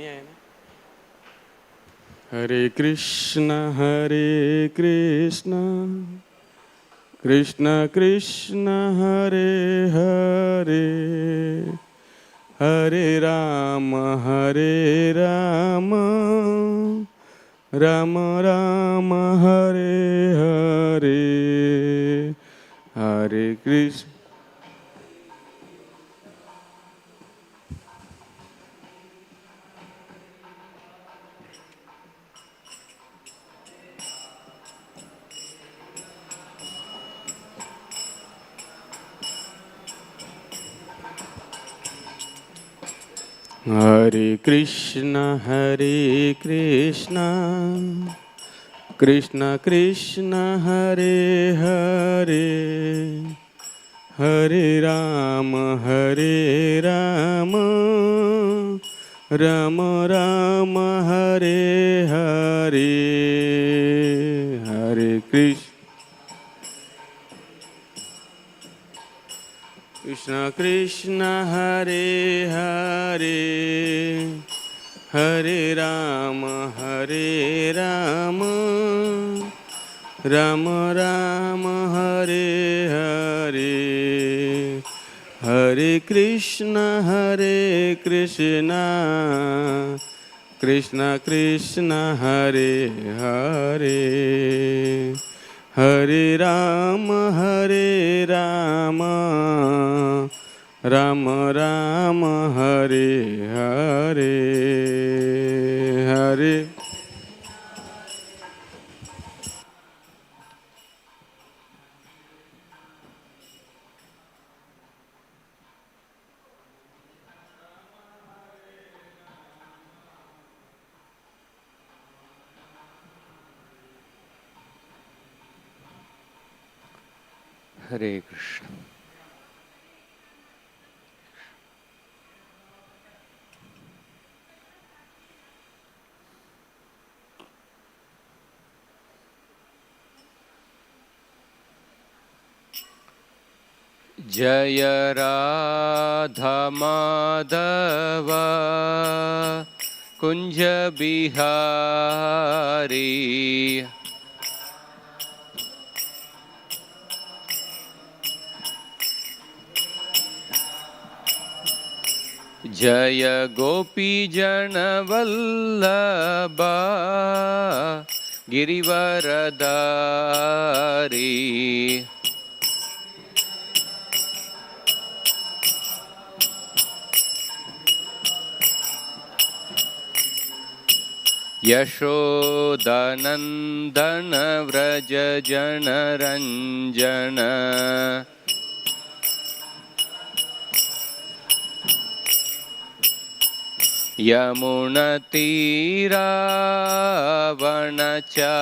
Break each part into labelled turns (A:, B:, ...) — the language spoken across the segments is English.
A: नहीं आया ना। हरे कृष्ण कृष्ण कृष्ण हरे हरे, हरे राम राम राम हरे हरे, हरे कृष्ण। हरे कृष्ण कृष्ण कृष्ण हरे हरे, हरे राम राम राम हरे हरे, हरे कृष्ण कृष्ण हरे हरे, हरे राम राम राम हरे हरे, हरे कृष्ण कृष्ण कृष्ण हरे हरे, हरे राम राम राम हरे हरे, हरे
B: हरे कृष्ण। जय राधा माधव कुंज बिहारी, जय गोपी जन वल्लभ गिरिवरधारी, यशोदानंदन व्रज जनरंजन,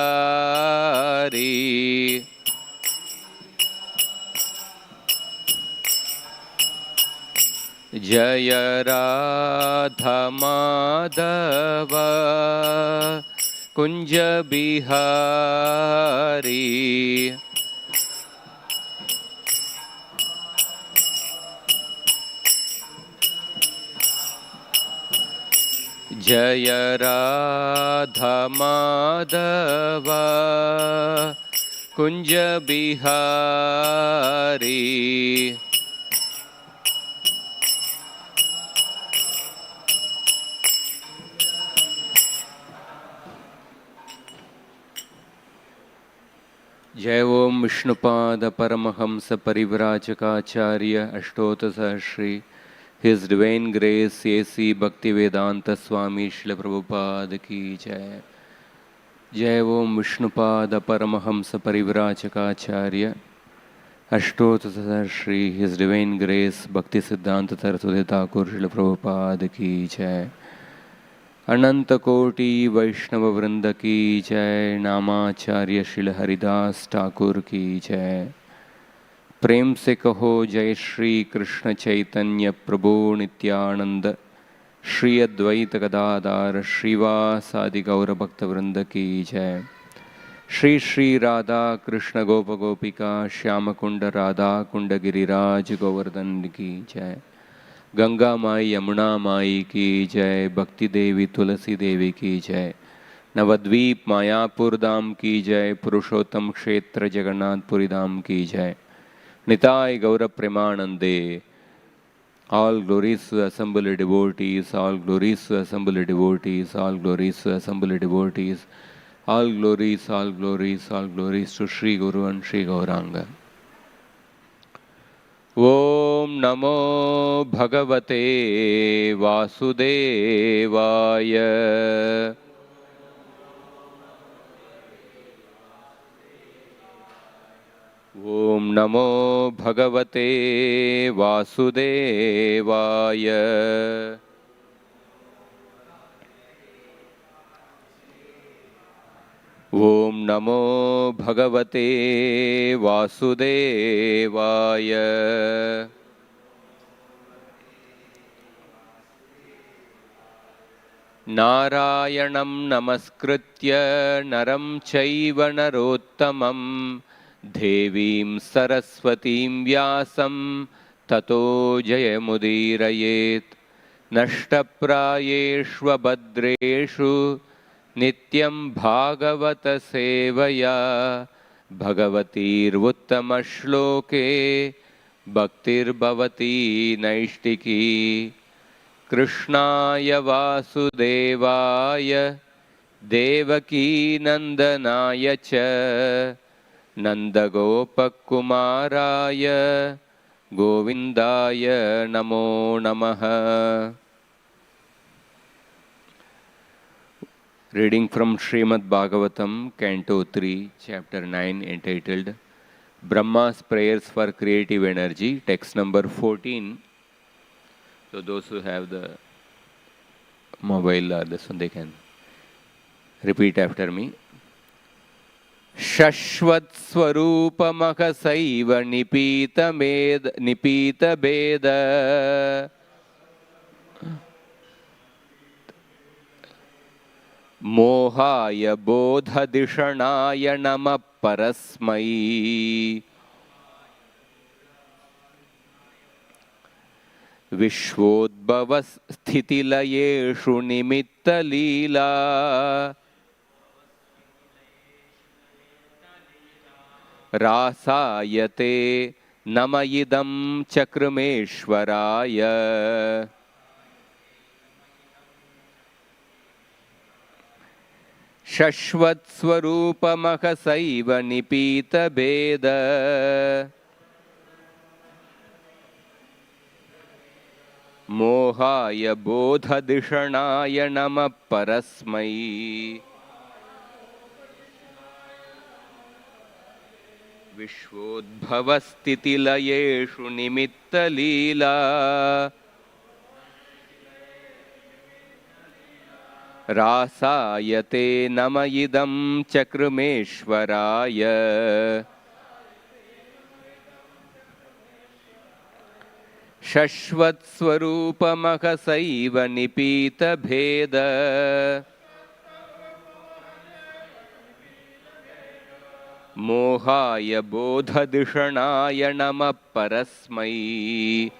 B: यमुनतीरावनचारी, जय राधा माधव कुंज बिहारी, जय राधा माधव कुंज बिहारी, जय ओम Vishnupad Paramhans परिव्राजकाचार्य अष्टोत्तरश्री His Divine Grace A.C. Bhaktivedanta Swami Srila Prabhupada की जय। जय ओम Vishnupad Paramhans परिव्राजकाचार्य अष्टोत्तर Shri His Divine Grace भक्ति सिद्धांत सरस्वती ठाकुर श्रील प्रभुपाद की जय। अनंत कोटि वैष्णव वृंद की जय। नामाचार्य श्रील हरिदास ठाकुर की जय। प्रेम से कहो जय श्री कृष्ण चैतन्य प्रभु नित्यानंद श्री अद्वैत गदाधार श्रीवासादि गौर भक्त वृंद की जय। श्री श्री राधा कृष्ण गोप गोपिका श्याम कुंड राधा कुंड गिरिराज गोवर्धन की जय। गंगा माई यमुना माई की जय, भक्ति देवी तुलसी देवी की जय, नवद्वीप मायापुर धाम की जय, पुरुषोत्तम क्षेत्र जगन्नाथपुरी धाम की जय, निताय गौर प्रेमानंदे. All glories to assembled devotees, all glories to assembled devotees, all glories to assembled devotees, all glories, all glories, all glories to Sri Guru and Sri Gauranga. Om Namo Bhagavate Vasudevaya. Om Namo Bhagavate Vasudevaya. Om Namo Bhagavate Vasudevaya. Narayanam Namaskritya Naram Chaiva Narottamam Devim Saraswatim Vyasam Tato Jayamudirayet. Nashtaprayeshva Badreshu Nityam Bhagavata Sevaya Bhagavatir Uttama Shloke Bhaktir Bhavati Naishtiki. Krishnaya Vasudevaya Devaki Nandanaya Cha Nandagopakumaraya Govindaya Namo Namaha. Reading from Srimad Bhagavatam, Canto 3, Chapter 9, entitled Brahma's Prayers for Creative Energy, text number 14. So those who have the mobile or this one, they can repeat after me. Shashvat Swarupamaka Saiva Nipita Beda Mohaya Bodha Dishanaya Nama Parasmai Vishvodbhava Sthitilayeshu Nimitta Leela Rasayate Namayidam Chakrameshwaraya. Shashvat Swarupamaka Saiva Nipita Beda Mohaya Bodha Dishanaya Nama Parasmai Vishvodbhava Sthitilayeshu Nimitta Leela Rasayate Namayidam Chakrameshwaraya. Shashvat Swarupamaka Saiva Nipita Bheda Mohaya Bodha Dishanaya Nama Parasmai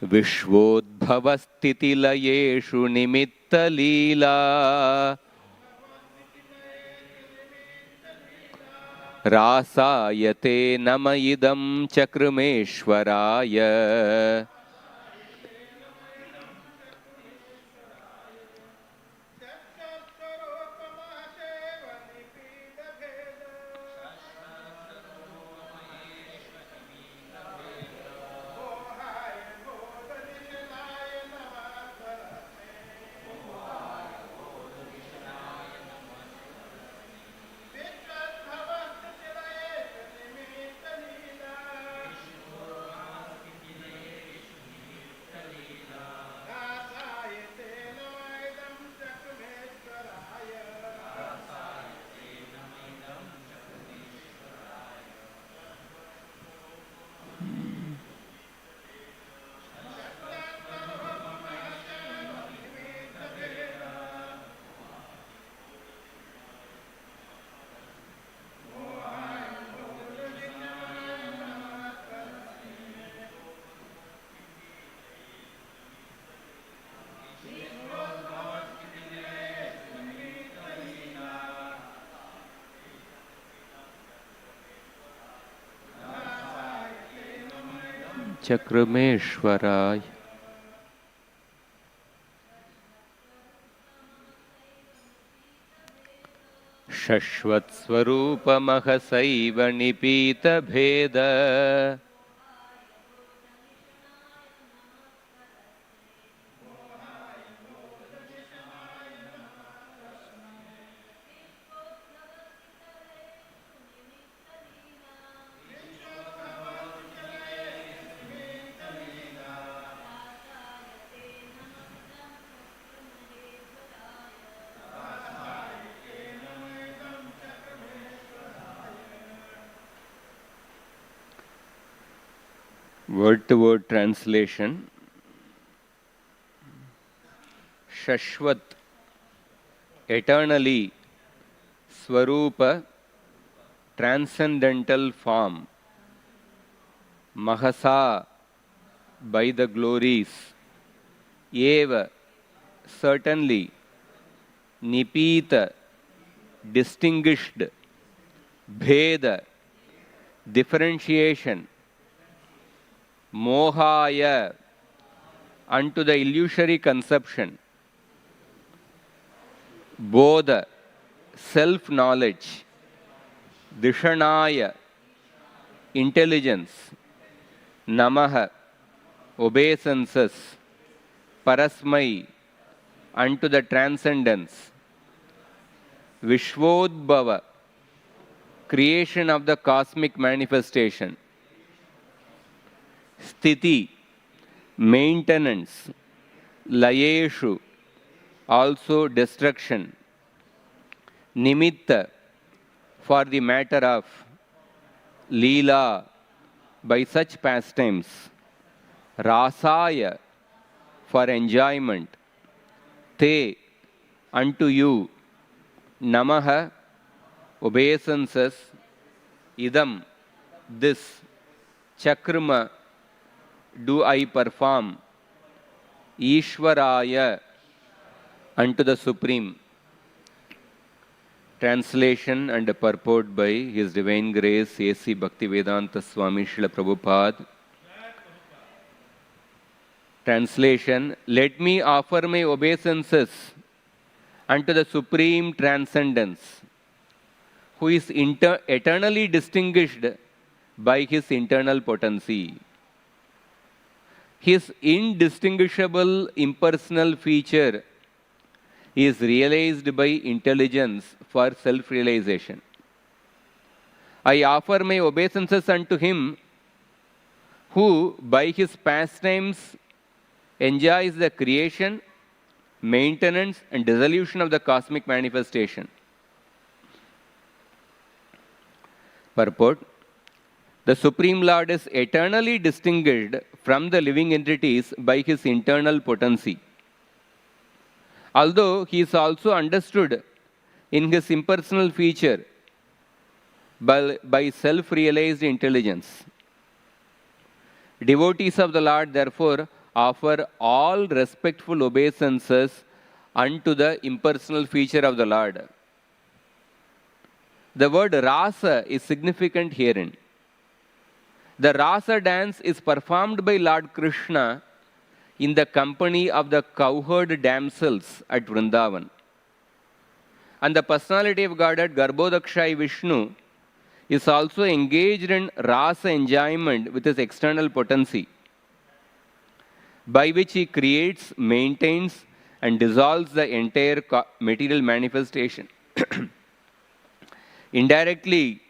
B: Vishvodbhava Sthitilayeshu Nimitta Leela Rasayate Namayidam Chakrameshwaraya. चक्रमेश्वराय शश्वत्स्वरूपमहसैव निपीतभेद Word-to-word translation. Shashvat, eternally. Swarupa, transcendental form. Mahasa, by the glories. Eva, certainly. Nipita, distinguished. Bheda, differentiation. Mohaya, unto the illusory conception. Bodha, self-knowledge. Dishanaya, intelligence. Namaha, obeisances. Parasmai, unto the transcendence. Vishvodbhava, creation of the cosmic manifestation. Sthiti, maintenance. Layeshu, also destruction. Nimitta, for the matter of. Leela, by such pastimes. Rasaya, for enjoyment. Te, unto you. Namaha, obeisances. Idam, this. Chakrama, do I perform. Ishwaraya, unto the Supreme. Translation and purport by His Divine Grace A.C. Bhaktivedanta Swami Srila Prabhupada. Translation. Let me offer my obeisances unto the Supreme Transcendence, who is eternally distinguished by His internal potency. His indistinguishable impersonal feature is realized by intelligence for self-realization. I offer my obeisances unto Him who, by His pastimes, enjoys the creation, maintenance, and dissolution of the cosmic manifestation. Purport. The Supreme Lord is eternally distinguished from the living entities by His internal potency. Although He is also understood in His impersonal feature by self-realized intelligence. Devotees of the Lord, therefore, offer all respectful obeisances unto the impersonal feature of the Lord. The word rasa is significant herein. The rasa dance is performed by Lord Krishna in the company of the cowherd damsels at Vrindavan. And the personality of Godhead Garbhodakshai Vishnu is also engaged in rasa enjoyment with his external potency, by which he creates, maintains, and dissolves the entire material manifestation. Indirectly,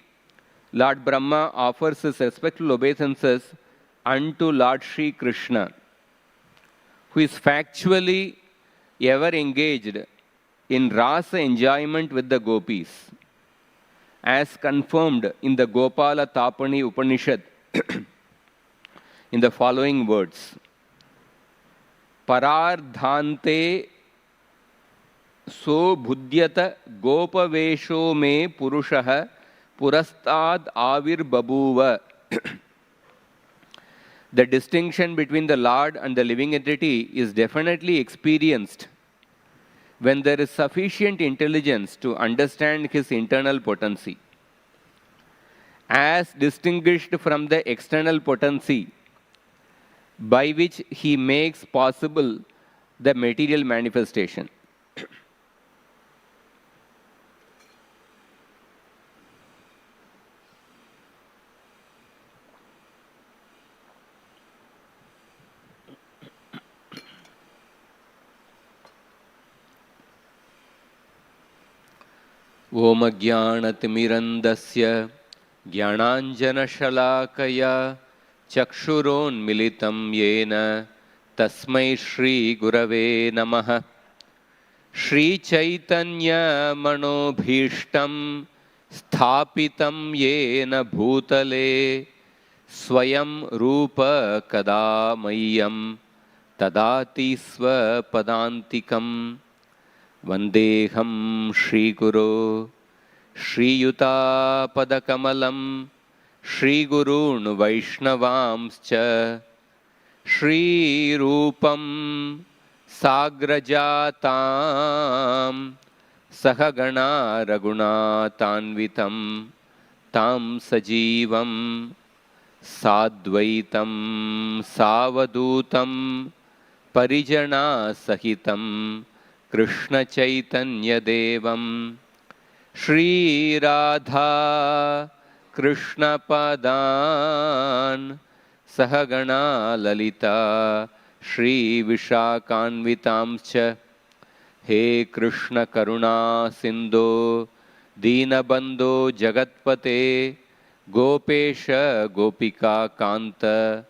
B: Lord Brahma offers his respectful obeisances unto Lord Sri Krishna, who is factually ever engaged in rasa enjoyment with the gopis, as confirmed in the Gopala Tapani Upanishad in the following words. Parardhante so bhudyata gopavesho me purushaha purastad avir babuva. The distinction between the Lord and the living entity is definitely experienced when there is sufficient intelligence to understand his internal potency. As distinguished from the external potency, by which he makes possible the material manifestation. Om Jnanatimirandasya Jnananjanashalakaya Chakshuronmilitam Yena Tasmai Shri Gurave Namaha. Shri Chaitanya Manobhishtam Sthapitam Yena Bhutale Swayam Rupa Kadamayam Tadati Sva Padantikam Vandeham Shri Guru Shri Yuta Padakamalam Shri Gurun Vaishnavamscha Shri Rupam Sagrajatam Sahagana Ragunatanvitam Tam Sajivam Sadvaitam Savadutam Parijana Sahitam Krishna Chaitanya Devam Shri Radha Krishna Padan Sahagana Lalita Shri Vishakanvitamscha He Krishna Karuna Sindhu Deenabandhu Jagatpate Gopesha Gopika Kanta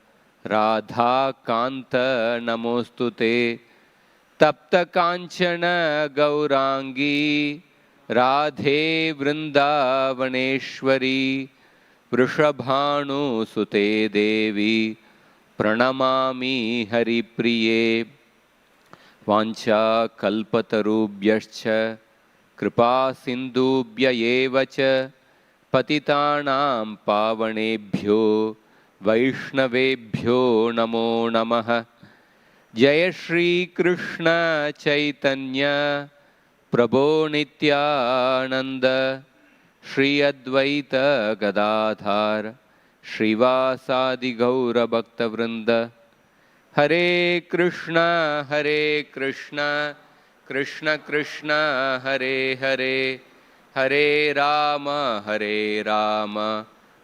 B: Radha Kanta Namostute Tapta Kanchana Gaurangi Radhe Vrindavaneshwari Vrishabhanu Sute Devi Pranamami Haripriye Vancha Kalpatarubhyascha Kripa Sindhubhya Evacha Patitanam Pavanebhyo Vaishnavebhyo Namo Namaha. Jaya Shri Krishna Chaitanya Prabhu Nityananda Shri Advaita Gadadhar Shrivasadi Gaura Bhakta Vrinda Hare Krishna Krishna Krishna Hare Hare Hare Rama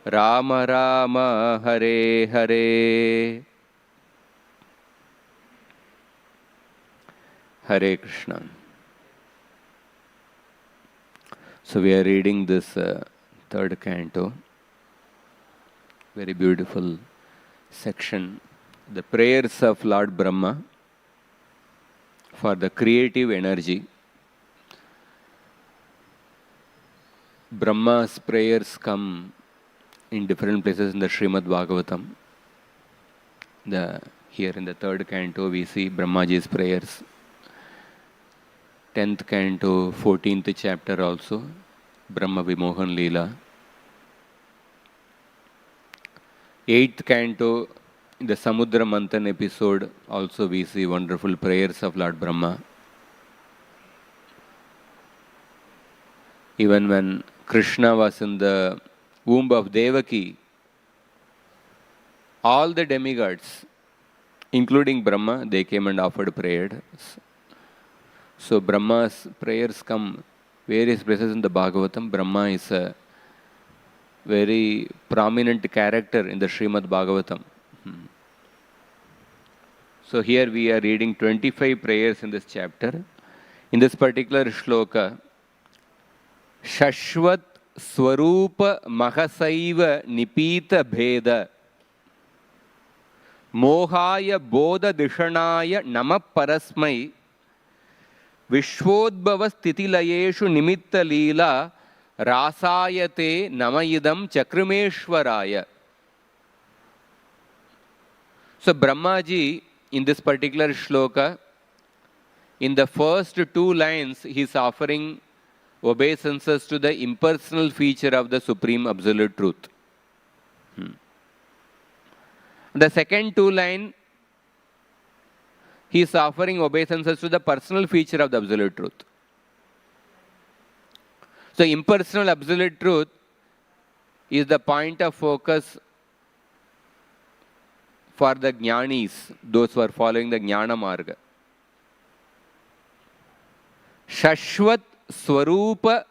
B: Rama Rama Hare Hare. Hare Krishna. So we are reading this third canto, very beautiful section, the prayers of Lord Brahma for the creative energy. Brahma's prayers come in different places in the Srimad Bhagavatam. Here in the third canto we see Brahmaji's prayers. 10th canto, 14th chapter also, Brahma Vimohan Leela. 8th canto, in the Samudra Manthan episode, also we see wonderful prayers of Lord Brahma. Even when Krishna was in the womb of Devaki, all the demigods, including Brahma, they came and offered prayers. So Brahma's prayers come various places in the Bhagavatam. Brahma is a very prominent character in the Srimad Bhagavatam. So here we are reading 25 prayers in this chapter. In this particular shloka, Shashvat Swarupa Mahasaiva Nipita Bheda Mohaya Bodha Dishanaya Nama Parasmai Vishvodbhava Stitilayeshu Nimitta Leela Rasayate Namayidam Chakrameshwaraya. So Brahmaji, in this particular shloka, in the first two lines, he is offering obeisances to the impersonal feature of the Supreme Absolute Truth. The second two lines, he is offering obeisances to the personal feature of the Absolute Truth. So impersonal Absolute Truth is the point of focus for the jnanis, those who are following the jnana marga. Shashvat Swarupa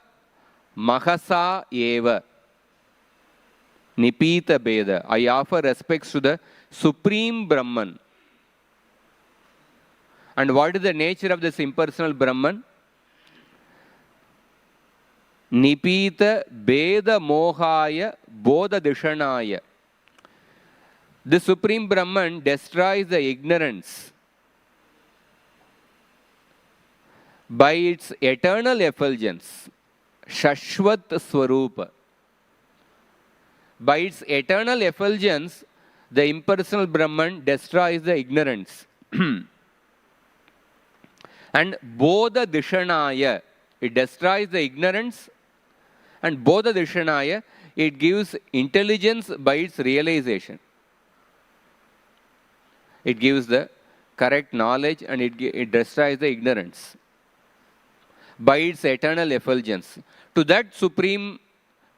B: Mahasa Eva Nipita Beda. I offer respects to the Supreme Brahman. And what is the nature of this impersonal Brahman? Nipita Beda Mohaya Bodha Dishanaya. The Supreme Brahman destroys the ignorance by its eternal effulgence, Shashvat Swarupa. By its eternal effulgence, the impersonal Brahman destroys the ignorance. And Bodha Dishanaya, it destroys the ignorance, and Bodha Dishanaya, it gives intelligence by its realization. It gives the correct knowledge and it destroys the ignorance by its eternal effulgence. To that supreme,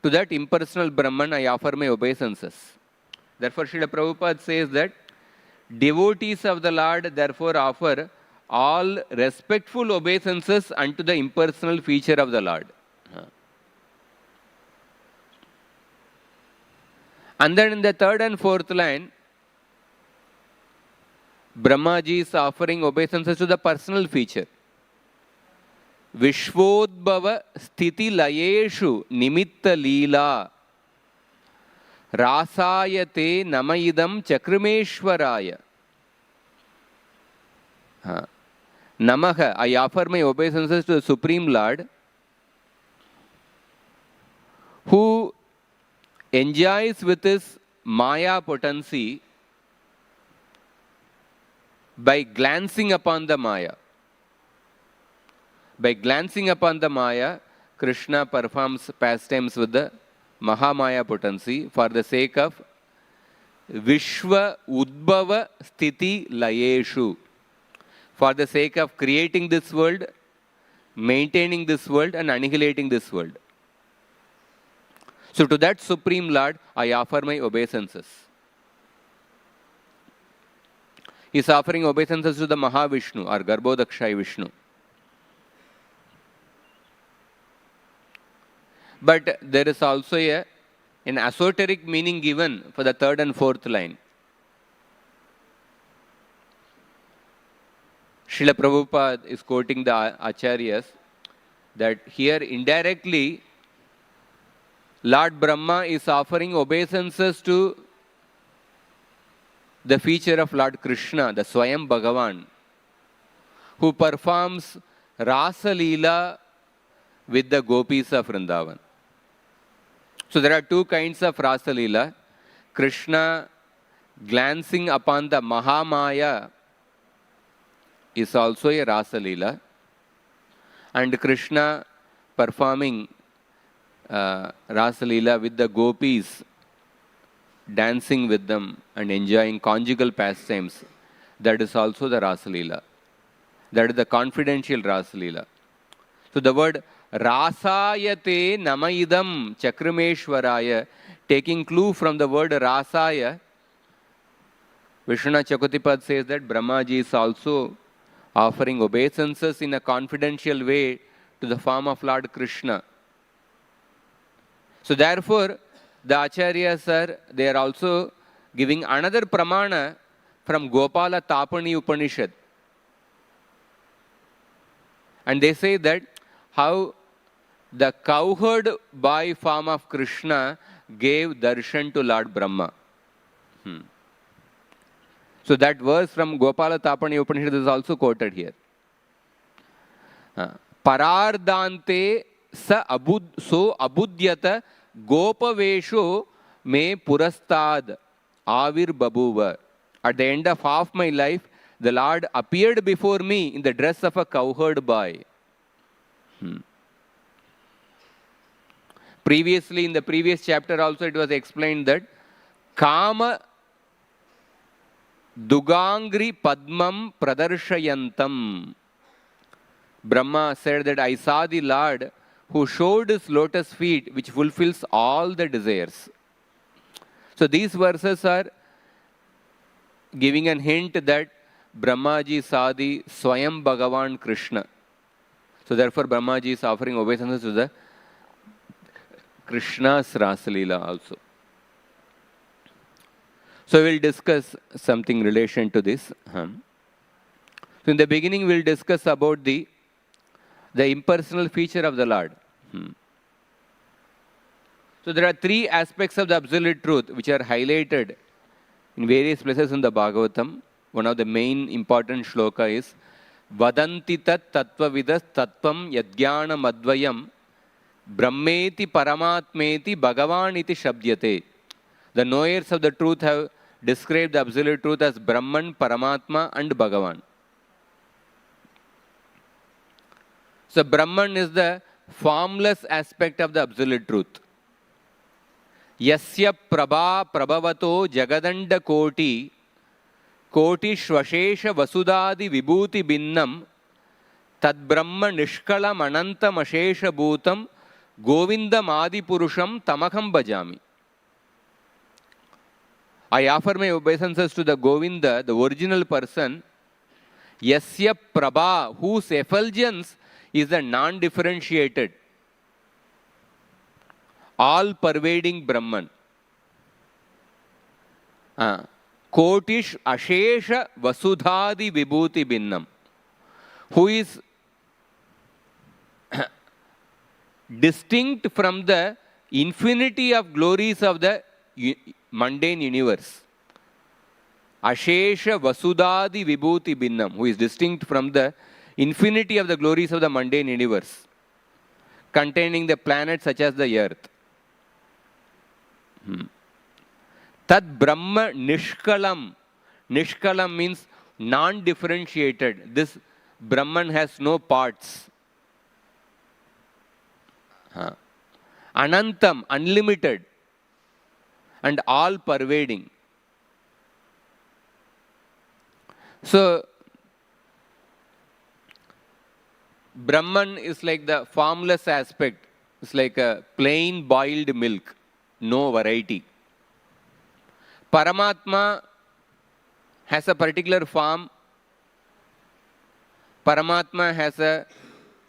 B: to that impersonal Brahman, I offer my obeisances. Therefore, Srila Prabhupada says that devotees of the Lord therefore offer all respectful obeisances unto the impersonal feature of the Lord. And then in the third and fourth line, Brahmaji is offering obeisances to the personal feature. Vishvodbhava sthiti layeshu nimitta leela rasayate namaidam chakrameshwaraya. Namaha, I offer my obeisances to the Supreme Lord who enjoys with his Maya potency by glancing upon the Maya. By glancing upon the Maya, Krishna performs pastimes with the Mahamaya potency for the sake of Vishwa Udbhava Sthiti Layeshu. For the sake of creating this world, maintaining this world, and annihilating this world. So to that Supreme Lord, I offer my obeisances. He is offering obeisances to the Mahavishnu or Garbhodakshai Vishnu. But there is also an esoteric meaning given for the third and fourth line. Srila Prabhupada is quoting the Acharyas that here indirectly Lord Brahma is offering obeisances to the feature of Lord Krishna, the Swayam Bhagavan, who performs Rasa Leela with the gopis of Vrindavan. So there are two kinds of Rasa Leela. Krishna glancing upon the Mahamaya is also a Rasa Leela. And Krishna performing Rasa Leela with the gopis, dancing with them and enjoying conjugal pastimes, that is also the Rasa Leela. That is the confidential Rasa Leela. So the word Rasayate Namaidam Chakrameshwaraya, taking clue from the word Rasaya, Vishwanath Chakravarti says that Brahmaji is also offering obeisances in a confidential way to the form of Lord Krishna. So therefore, the Acharyas they are also giving another pramana from Gopala Tapani Upanishad. And they say that how the cowherd boy form of Krishna gave darshan to Lord Brahma. So that verse from Gopala Tapani Upanishad is also quoted here. Parardante so abudyata gopavesho me purastad avir babuva. At the end of half my life, the Lord appeared before me in the dress of a cowherd boy. Previously, in the previous chapter also, it was explained that Kama Dugangri Padmam Pradarshayantam. Brahma said that I saw the Lord who showed his lotus feet, which fulfills all the desires. So these verses are giving a hint that Brahmaji saw the Swayam Bhagavan Krishna. So therefore Brahmaji is offering obeisances to the Krishna's Rasalila also. So we'll discuss something in relation to this. So in the beginning we'll discuss about the impersonal feature of the Lord. So there are three aspects of the absolute truth which are highlighted in various places in the Bhagavatam. One of the main important shloka is Vadanti tat tattvavidas tattvam yadgyana madvayam brahmeti paramatmeti bhagavan iti shabdyate. The knowers of the truth have described the absolute truth as Brahman, Paramatma and Bhagavan. So Brahman is the formless aspect of the absolute truth. Yasya prabha prabhavato jagadanda koti koti shvashesha vasudadi vibhuti binnam tad brahma nishkalam anantam ashesha bhutam govindam adi purusham tamaham bhajami. I offer my obeisances to the Govinda, the original person, Yasya Prabha, whose effulgence is the non-differentiated, all-pervading Brahman. Kotish Ashesha Vasudhadi Vibhuti Binnam, who is distinct from the infinity of glories of the mundane universe. Ashesha Vasudhadi Vibhuti Binnam, who is distinct from the infinity of the glories of the mundane universe, containing the planets such as the earth. Tad Brahma Nishkalam. Nishkalam means non-differentiated. This Brahman has no parts. Anantam, unlimited and all-pervading. So, Brahman is like the formless aspect. It's like a plain boiled milk, no variety. Paramatma has a particular form. Paramatma has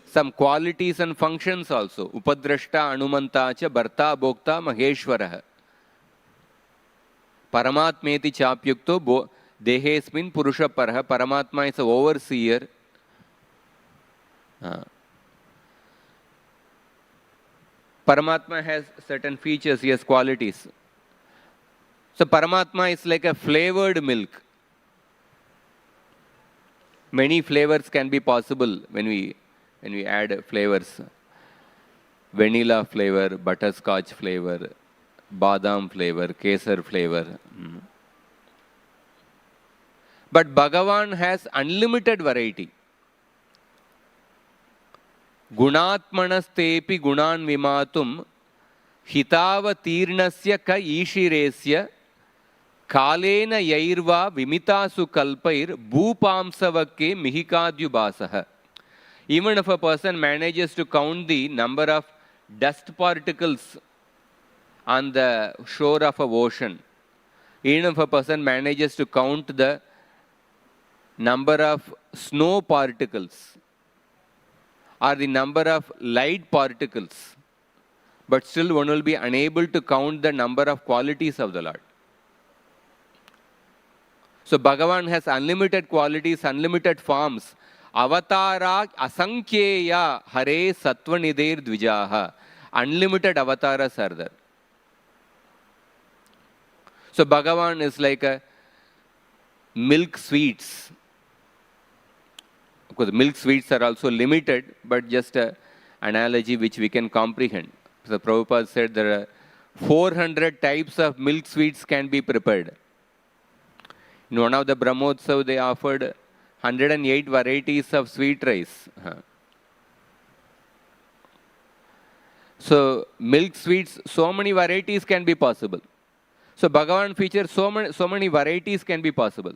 B: some qualities and functions also. Upadrashta, Anumanta, cha Bharta, Bhokta, Maheshwaraha. Paramatmeti chapyukto dehesmin purusha parha. Paramatma is an overseer. Paramatma has certain features, he has qualities. So Paramatma is like a flavored milk. Many flavors can be possible when we add flavors. Vanilla flavor, butterscotch flavor, badam flavor, kesar flavor. But Bhagavan has unlimited variety. Gunatmanastepi gunan vimatum hitava tirnasya ka ishiresya kalena yairva vimitasu kalpair bhupamsavakke mihikadyubasaha. Even if a person manages to count the number of dust particles on the shore of an ocean, even if a person manages to count the number of snow particles or the number of light particles, but still one will be unable to count the number of qualities of the Lord. So Bhagavan has unlimited qualities, unlimited forms. Avatara asankyeya hare sattvanidher dvijaha. Unlimited avatars are there. So Bhagavan is like a milk sweets. Of course, milk sweets are also limited, but just an analogy which we can comprehend. So Prabhupada said there are 400 types of milk sweets can be prepared. In one of the Brahmotsav, they offered 108 varieties of sweet rice. So milk sweets, so many varieties can be possible. So Bhagavan features so many varieties can be possible.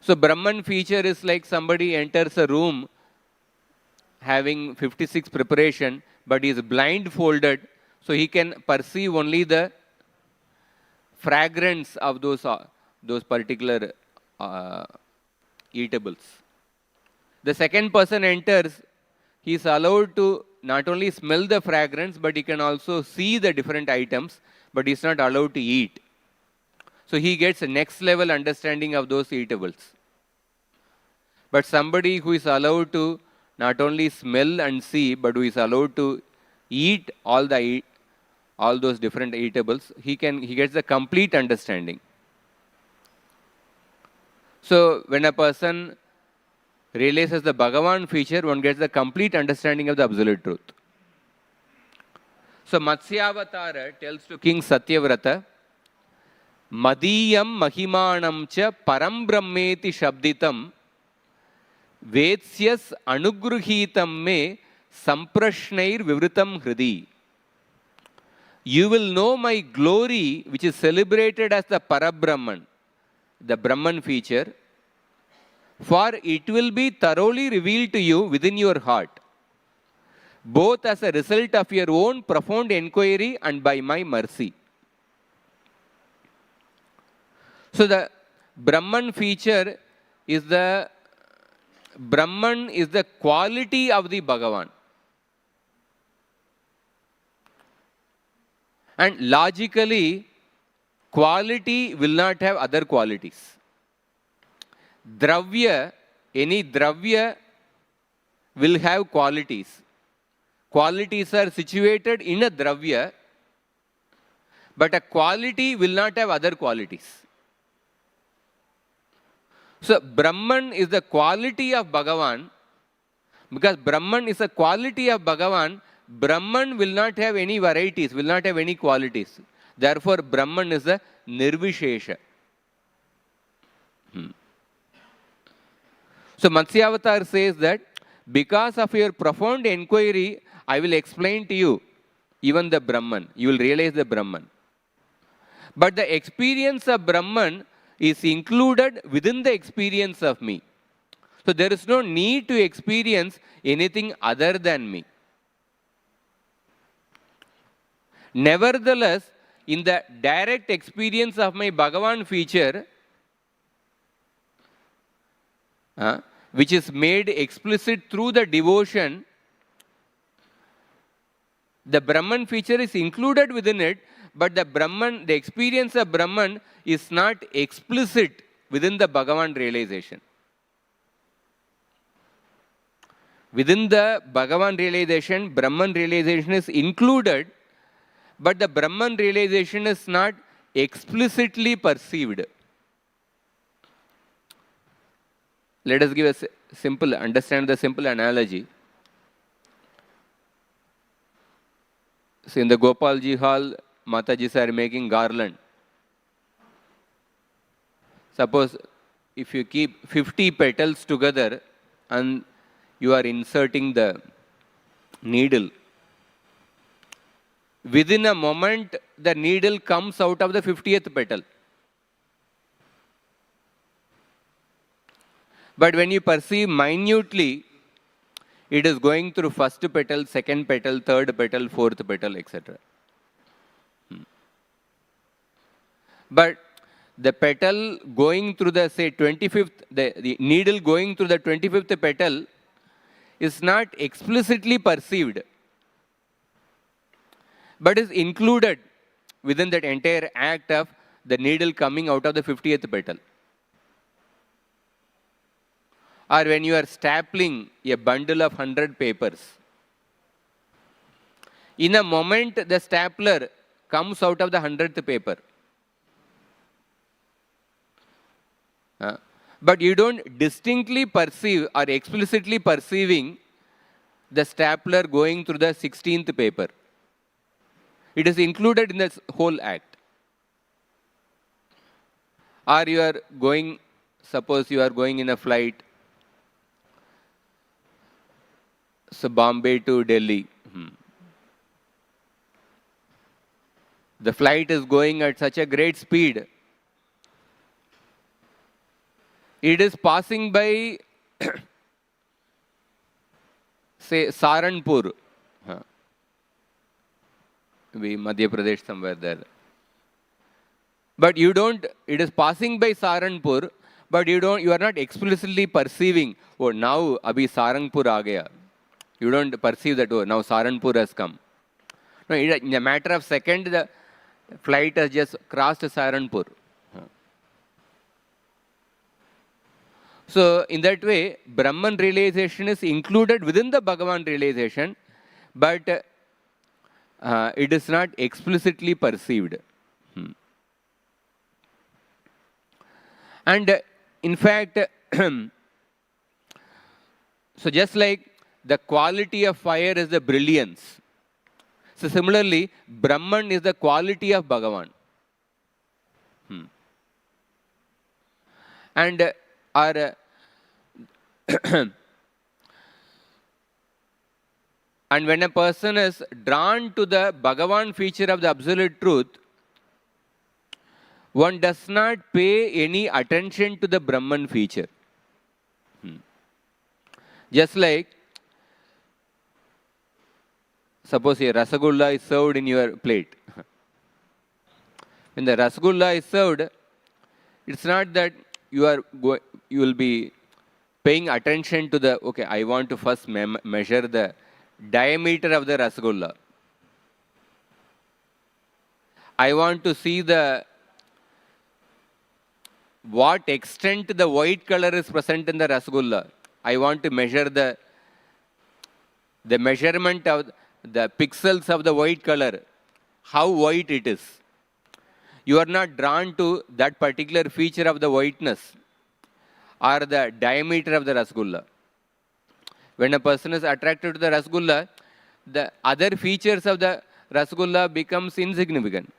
B: So Brahman feature is like somebody enters a room having 56 preparation, but he is blindfolded, so he can perceive only the fragrance of those particular eatables. The second person enters, he is allowed to not only smell the fragrance, but he can also see the different items, but he is not allowed to eat. So he gets a next level understanding of those eatables. But somebody who is allowed to not only smell and see, but who is allowed to eat all those different eatables, he gets the complete understanding. So when a person realizes the Bhagavan feature, one gets the complete understanding of the absolute truth. So Matsyavatara tells to King Satyavrata, Madiyam Mahimanam cha Param Brahmeti Shabditam Vetsyas Anugruhitam me Samprashnair Vivritam Hridi. You will know my glory, which is celebrated as the Parabrahman, the Brahman feature, for it will be thoroughly revealed to you within your heart, both as a result of your own profound inquiry and by my mercy. So the Brahman feature is Brahman is the quality of the Bhagavan. And logically, quality will not have other qualities. Dravya, any dravya will have qualities. Qualities are situated in a dravya, but a quality will not have other qualities. So Brahman is the quality of Bhagavan. Because Brahman is a quality of Bhagavan, Brahman will not have any varieties, will not have any qualities. Therefore, Brahman is a Nirvishesha. So Matsyavatar says that because of your profound inquiry, I will explain to you even the Brahman. You will realize the Brahman. But the experience of Brahman is included within the experience of me. So there is no need to experience anything other than me. Nevertheless, in the direct experience of my Bhagavan feature, which is made explicit through the devotion, the Brahman feature is included within it, but the experience of Brahman is not explicit within the Bhagavan realization. Within the Bhagavan realization, Brahman realization is included, but the Brahman realization is not explicitly perceived. Let us give understand the simple analogy. So in the Gopalji hall, Matajis are making garland. Suppose if you keep 50 petals together and you are inserting the needle, within a moment the needle comes out of the 50th petal. But when you perceive minutely, it is going through first petal, second petal, third petal, fourth petal, etc. But the petal going through the, say, 25th, the needle going through the 25th petal is not explicitly perceived, but is included within that entire act of the needle coming out of the 50th petal. Or when you are stapling a bundle of 100 papers, in a moment the stapler comes out of the 100th paper. But you don't distinctly perceive or explicitly perceiving the stapler going through the 16th paper. It is included in the whole act. Or you are going, suppose you are going in a flight, so Bombay to Delhi. The flight is going at such a great speed. It is passing by, say, Saranpur. Madhya Pradesh, somewhere there. But you don't, it is passing by Saranpur, but you are not explicitly perceiving, oh, now abhi Saranpur aa gaya. You don't perceive that, oh, now Saranpur has come. No, in a matter of second, the flight has just crossed Saranpur. So, in that way, Brahman realization is included within the Bhagavan realization, but it is not explicitly perceived. And in fact, so just like the quality of fire is the brilliance, so similarly, Brahman is the quality of Bhagavan. And our and when a person is drawn to the Bhagavan feature of the absolute truth, one does not pay any attention to the Brahman feature. Just like, suppose a Rasagulla is served in your plate. When the Rasagulla is served, it's not that you will be paying attention to the, okay, I want to first measure the diameter of the Rasagulla. I want to see what extent the white color is present in the Rasagulla. I want to measure the measurement of the pixels of the white color, how white it is. You are not drawn to that particular feature of the whiteness or the diameter of the Rasgulla. When a person is attracted to the Rasgulla, the other features of the Rasgulla becomes insignificant.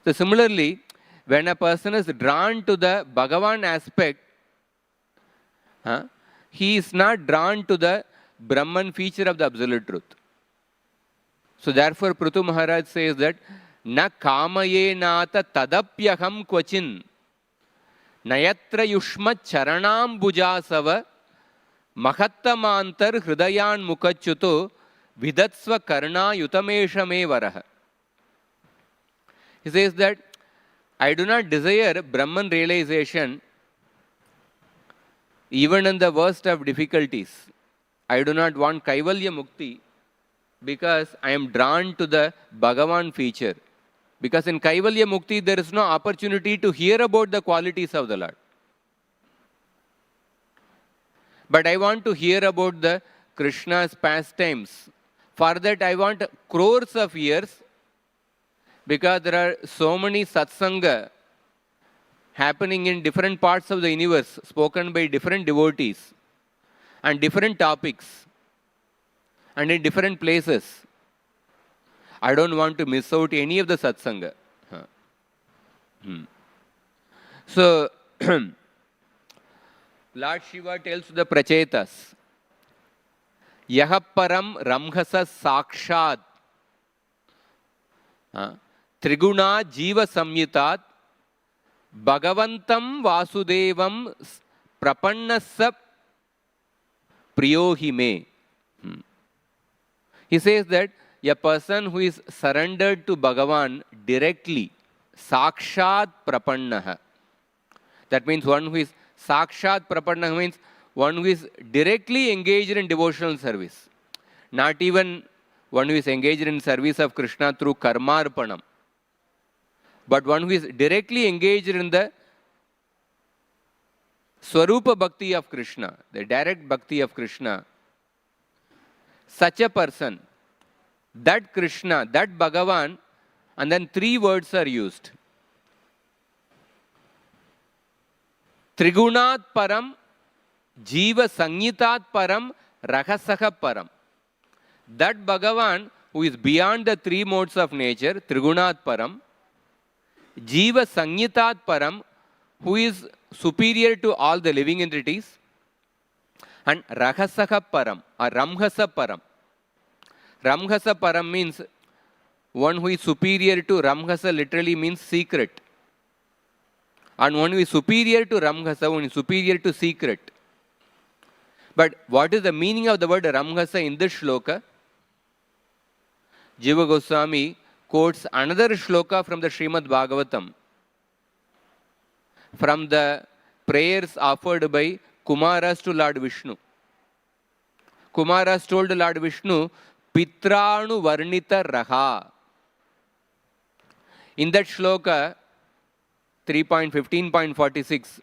B: So similarly, when a person is drawn to the Bhagavan aspect, he is not drawn to the Brahman feature of the absolute truth. So therefore, Prithu Maharaj says that, na kamaye nata tadapyaham kvachin nayatra yushma charanam bujasava mahattamantar hridayan mukhachuto vidatsva karna yutameshame varaha. He says that, I do not desire Brahman realization even in the worst of difficulties. I do not want Kaivalya Mukti because I am drawn to the Bhagavan feature. Because in Kaivalya Mukti, there is no opportunity to hear about the qualities of the Lord. But I want to hear about the Krishna's pastimes. For that, I want crores of years, because there are so many satsanga happening in different parts of the universe, spoken by different devotees, and different topics, and in different places. I don't want to miss out any of the satsanga. So, Lord Shiva tells the Prachetas, Yahaparam Ramhasa Sakshat Triguna Jiva Samyitat Bhagavantam Vasudevam Prapannasa Priyohime. He says that a person who is surrendered to Bhagavan directly, Sakshat Prapannaha. That means one who is Sakshat Prapannaha means one who is directly engaged in devotional service. Not even one who is engaged in service of Krishna through Karmarpanam. But one who is directly engaged in the Swarupa Bhakti of Krishna, the direct Bhakti of Krishna. Such a person, that Krishna, that Bhagavan, and then three words are used. Trigunat Param, Jiva Sangitat Param, Rahasaha Param. That Bhagavan who is beyond the three modes of nature, Trigunat Param, Jiva Sangitat Param, who is superior to all the living entities, and Rahasaha Param or Ramhasa Param. Ramhasa Param means one who is superior to Ramhasa, literally means secret. And one who is superior to Ramhasa, one is superior to secret. But what is the meaning of the word Ramhasa in this shloka? Jiva Goswami quotes another shloka from the Srimad Bhagavatam, from the prayers offered by Kumaras to Lord Vishnu. Kumaras told Lord Vishnu, Pitranu Varnita Raha. In that shloka, 3.15.46,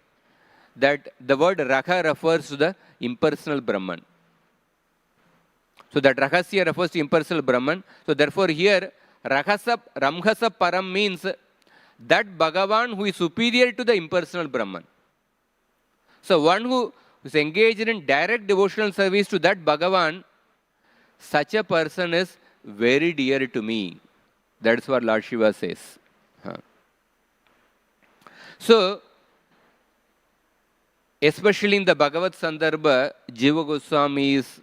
B: that the word Raha refers to the impersonal Brahman. So that Rahasya refers to impersonal Brahman. So therefore here, Ramhasa Param means that Bhagavan who is superior to the impersonal Brahman. So one who is engaged in direct devotional service to that Bhagavan, such a person is very dear to me. That's what Lord Shiva says. So, especially in the Bhagavad Sandarbha, Jiva Goswami is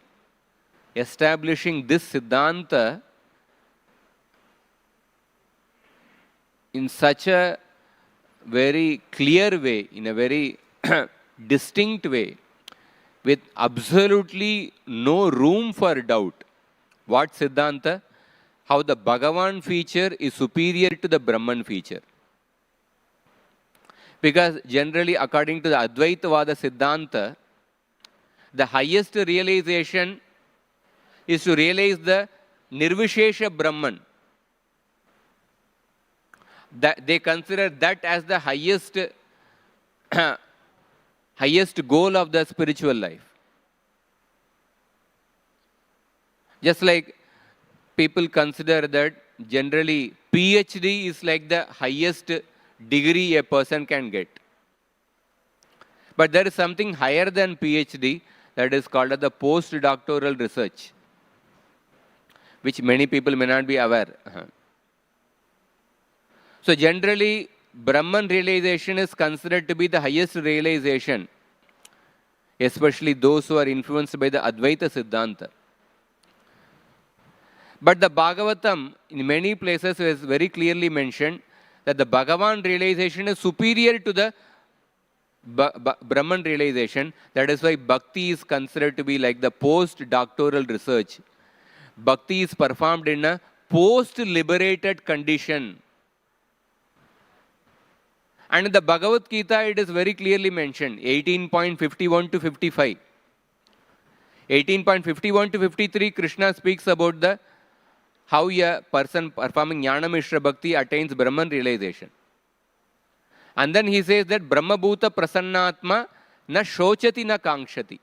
B: establishing this Siddhanta in such a very clear way, in a very distinct way, with absolutely no room for doubt. What Siddhanta? How the Bhagavan feature is superior to the Brahman feature. Because generally, according to the Advaitavada Siddhanta, the highest realization is to realize the Nirvishesha Brahman. That they consider that as the highest, highest goal of the spiritual life. Just like people consider that generally PhD is like the highest degree a person can get. But there is something higher than PhD that is called as the postdoctoral research, which many people may not be aware. So generally, Brahman realization is considered to be the highest realization, especially those who are influenced by the Advaita Siddhanta. But the Bhagavatam, in many places, is very clearly mentioned that the Bhagavan realization is superior to the Brahman realization. That is why Bhakti is considered to be like the post-doctoral research. Bhakti is performed in a post-liberated condition. And in the Bhagavad Gita, it is very clearly mentioned, 18.51 to 55. 18.51 to 53, Krishna speaks about the how a person performing Jnana Mishra Bhakti attains Brahman realization. And then he says that Brahma Bhuta Prasannatma na shochati na kankshati.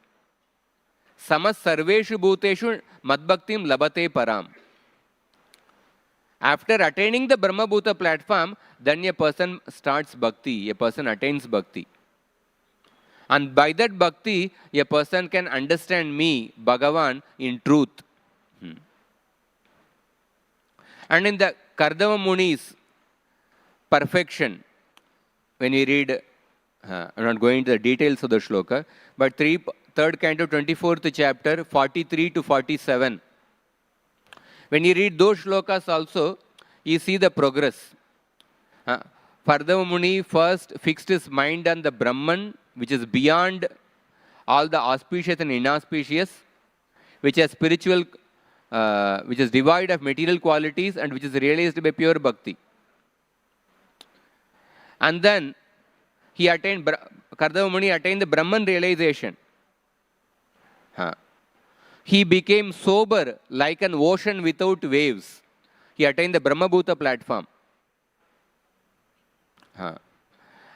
B: Samas sarveshu bhuteshu madbhaktim labate param. After attaining the Brahma Bhuta platform, then a person starts bhakti, a person attains bhakti. And by that bhakti, a person can understand me, Bhagavan, in truth. And in the Kardama Muni's perfection, when we read, I'm not going into the details of the shloka, but 3rd canto, 24th chapter, 43 to 47. When you read those shlokas also, you see the progress. Kardama Muni first fixed his mind on the Brahman, which is beyond all the auspicious and inauspicious, which has spiritual, which is devoid of material qualities and which is realized by pure bhakti. And then he attained, Kardama Muni attained the Brahman realization. He became sober like an ocean without waves. He attained the Brahma Bhuta platform.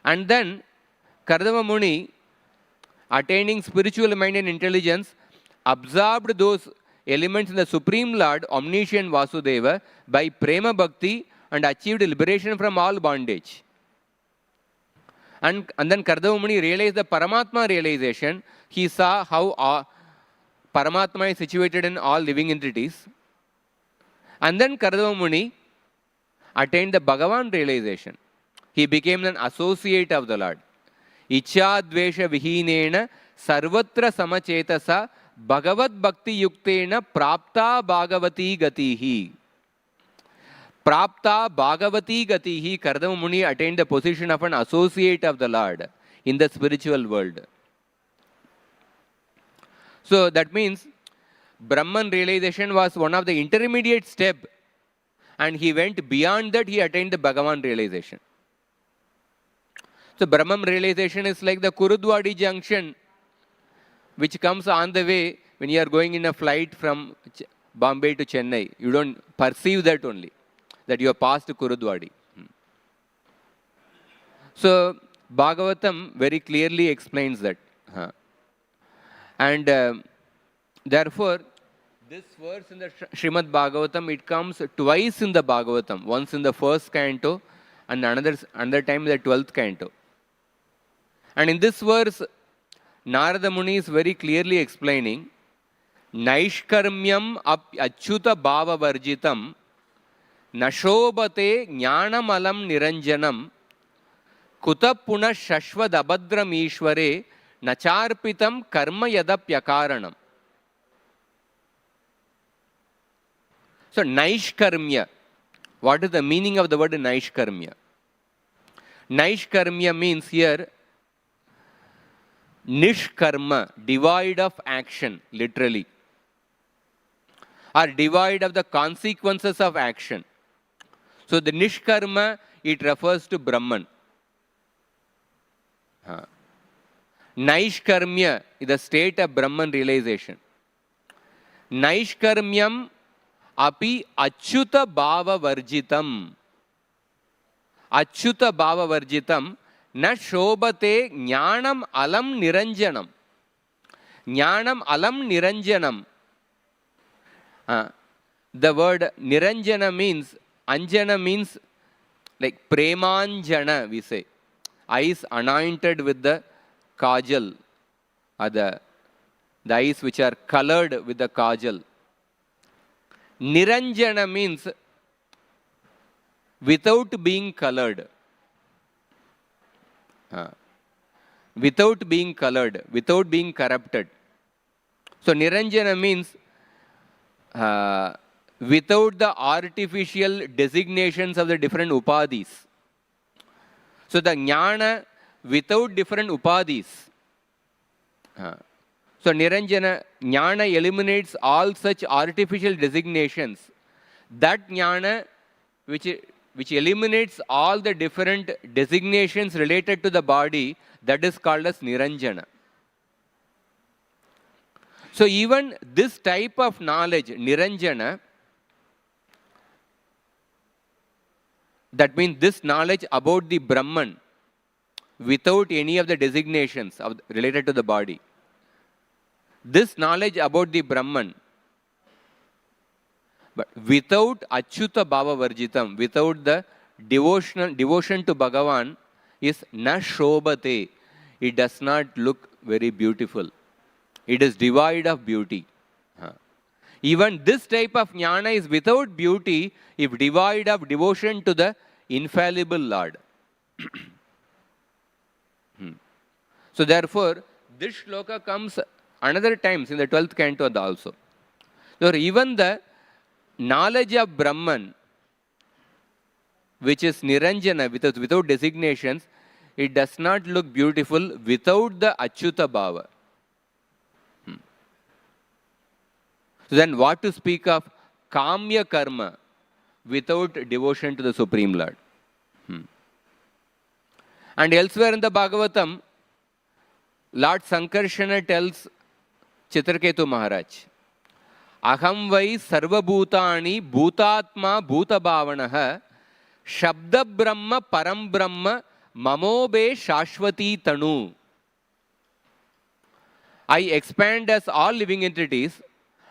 B: And then Kardama Muni, attaining spiritual mind and intelligence, absorbed those elements in the Supreme Lord, omniscient Vasudeva, by Prema Bhakti and achieved liberation from all bondage. And then Kardama Muni realized the Paramatma realization. He saw how Paramatma is situated in all living entities. And then Kardama Muni attained the Bhagavan realization. He became an associate of the Lord. Ichadvesha vihinena sarvatra samachetasa bhagavad bhakti yuktena prapta bhagavati gatihi. Prapta bhagavati gatihi. Kardama Muni attained the position of an associate of the Lord in the spiritual world. So that means Brahman realization was one of the intermediate steps, and he went beyond that, he attained the Bhagavan realization. So Brahman realization is like the Kurudwadi junction, which comes on the way when you are going in a flight from Bombay to Chennai. You don't perceive that only, that you are past Kurudwadi. So Bhagavatam very clearly explains that. And therefore, this verse in the Srimad Bhagavatam, it comes twice in the Bhagavatam. Once in the first canto and another time in the 12th canto. And in this verse, Narada Muni is very clearly explaining, Naishkarmyam achyuta bhava varjitam nashobate jnanamalam niranjanam kutapuna shashvad abhadram ishware nacharpitam karma yadapyakaranam. So Naishkarmya, what is the meaning of the word Naishkarmya? Naishkarmya means here Nishkarma, devoid of action, literally, or devoid of the consequences of action. So the Nishkarma, it refers to Brahman. Naishkarmya is the state of Brahman realization. Naishkarmyam api achyuta bhava varjitam. Achyuta bhava varjitam na shobate jnanam alam niranjanam. Jnanam alam niranjanam. The word niranjana means, anjana means like premanjana, we say. Eyes anointed with the kajal, or the eyes which are colored with the kajal. Niranjana means without being colored. Without being colored, without being corrupted. So Niranjana means without the artificial designations of the different upadhis. So the jnana without different upadhis. So Niranjana, jnana eliminates all such artificial designations. That jnana which eliminates all the different designations related to the body, that is called as Niranjana. So even this type of knowledge, Niranjana, that means this knowledge about the Brahman without any of the designations related to the body. This knowledge about the Brahman, but without achyuta bhava varjitam, without the devotion to Bhagavan, is na shobate. It does not look very beautiful. It is devoid of beauty. Even this type of jnana is without beauty if devoid of devotion to the infallible Lord. So therefore, this shloka comes another times in the 12th canto also. So even the knowledge of Brahman, which is Niranjana, without designations, it does not look beautiful without the Achyuta Bhava. So then what to speak of Kamya Karma without devotion to the Supreme Lord? And elsewhere in the Bhagavatam, Lord Sankarshana tells Chitraketu Maharaj, Aham vai sarvabhutani bhutatma bhutabhavanaha shabda brahma param brahma mamobe shashvati tanu. I expand as all living entities,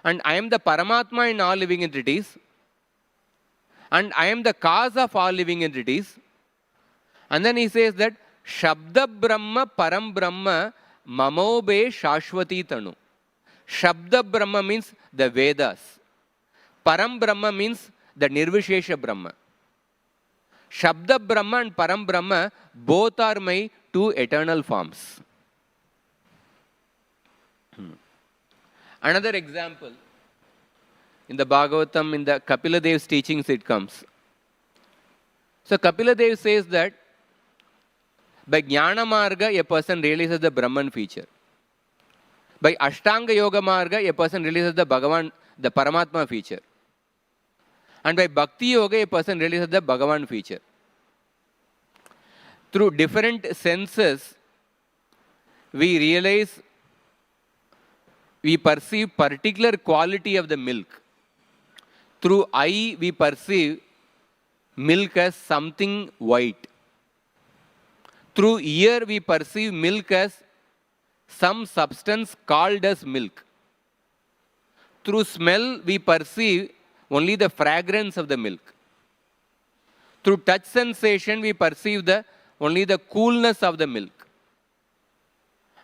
B: and I am the Paramatma in all living entities, and I am the cause of all living entities. And then he says that Shabda Brahma Param Brahma Mamobe Shashvati Tanu. Shabda Brahma means the Vedas. Param Brahma means the Nirvishesha Brahma. Shabda Brahma and Param Brahma both are my two eternal forms. Another example, in the Bhagavatam, in the Kapila Dev's teachings it comes. So Kapila Dev says that by Jnana Marga, a person realizes the Brahman feature. By Ashtanga Yoga Marga, a person realizes the Bhagavan, the Paramatma feature. And by Bhakti Yoga, a person realizes the Bhagavan feature. through different senses, we realize, we perceive particular quality of the milk. Through eye, we perceive milk as something white. Through ear, we perceive milk as some substance called as milk. Through smell, we perceive only the fragrance of the milk. Through touch sensation, we perceive only the coolness of the milk.